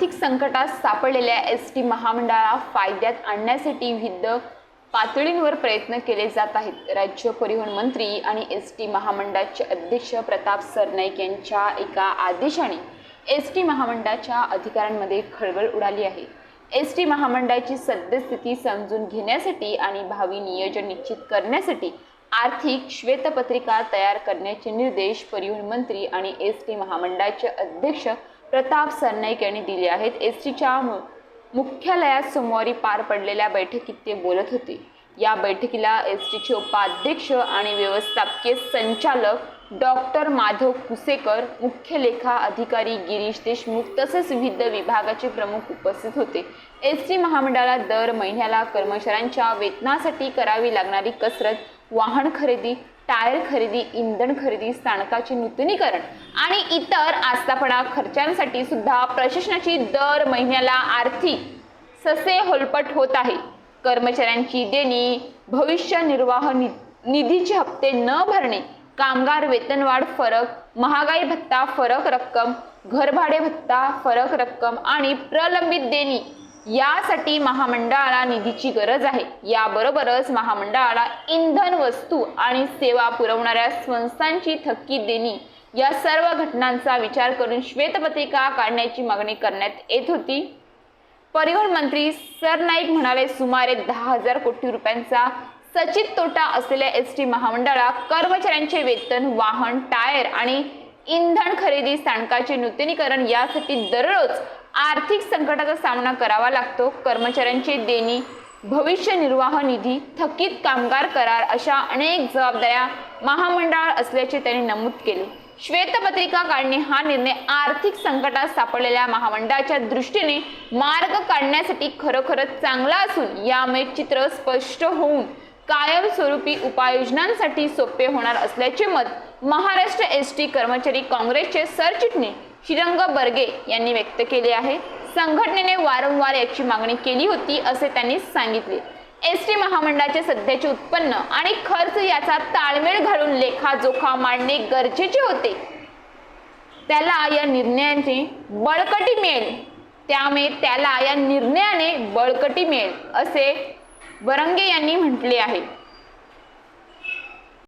आर्थिक संकटात सापडलेल्या एसटी महामंडळाला फायद्यात आणण्यासाठी विविध पातळींवर प्रयत्न केले जात आहेत। राज्य परिवहन मंत्री आणि एसटी महामंडळाचे अध्यक्ष प्रताप सरनाईक यांच्या एका आदेशाने एसटी महामंडळाच्या अधिकाऱ्यांमध्ये खळबळ उडाली आहे। एसटी महामंडळाची सद्यस्थिती समजून घेण्यासाठी आणि भावी नियोजन निश्चित करण्यासाठी आर्थिक श्वेतपत्रिका तयार करण्याचे निर्देश परिवहन मंत्री आणि एसटी महामंडळाचे अध्यक्ष प्रताप सरनाईक यांनी दिले आहेत। एसटीच्या मुख्यालयात सोमवारी पार पडलेल्या बैठकीत ते बोलत होते। या बैठकीला एसटीचे उपाध्यक्ष आणि व्यवस्थापकीय संचालक डॉक्टर माधव कुसेकर, मुख्य लेखा अधिकारी गिरीश देशमुख तसेच विविध विभागाचे प्रमुख उपस्थित होते। एसटी महामंडळाला दर महिन्याला कर्मचाऱ्यांच्या वेतनासाठी करावी लागणारी कसरत, वाहन खरेदी, टायर खरेदी, इंधन खरेदी, स्थानकाचे नूतनीकरण आणि इतर आस्थापना खर्चांसाठी सुद्धा प्रशासनाची दर महिन्याला आर्थिक ससे होलपट होत आहे। कर्मचाऱ्यांची देणी, भविष्य निर्वाह निधीचे हप्ते न भरणे, कामगार वेतनवाढ फरक, महागाई भत्ता फरक रक्कम, घरभाडे भत्ता फरक रक्कम आणि प्रलंबित देणी यासाठी महामंडळाला निधीची गरज आहे। याबरोबरच महामंडळाला इंधन, वस्तू आणि सेवा पुरवणाऱ्या संस्थांची थकीत देणी या सर्व घटनांचा विचार करून श्वेतपत्रिका काढण्याची मागणी करण्यात येत होती। परिवहन मंत्री सरनाईक म्हणाले, सुमारे 10,000 कोटी रुपयांचा सचित तोटा असलेल्या एसटी महामंडळाला कर्मचाऱ्यांचे वेतन, वाहन, टायर आणि इंधन खरेदी, स्थानकाचे नूतनीकरण यासाठी दररोज आर्थिक संकटाचा सामना करावा लागतो। कर्मचाऱ्यांचे देणी, भविष्य निर्वाह निधी, थकीत कामगार करार अशा अनेक जबाबदाऱ्या महामंडळावर असल्याचे त्यांनी नमूद केले। श्वेतपत्रिका काढणे हा निर्णय आर्थिक संकटात सापडलेल्या महामंडळाच्या दृष्टीने मार्ग काढण्यासाठी खरोखरच चांगला असून यामुळे चित्र स्पष्ट होऊन कायमस्वरूपी उपाययोजनांसाठी सोपे होणार असल्याचे मत महाराष्ट्र एसटी कर्मचारी काँग्रेसचे सरचिटणीस श्रीरंग बर्गे यांनी व्यक्त केले आहे। संघटनेने वारंवार याची मागणी केली होती असे त्यांनी सांगितले। एसटी महामंडळाचे सध्याचे उत्पन्न आणि खर्च याचा ताळमेळ घालून लेखाजोखा मांडणे गरजेचे होते। त्याला या निर्णयाने बळकटी मिळेल असे बर्गे यांनी म्हटले आहे।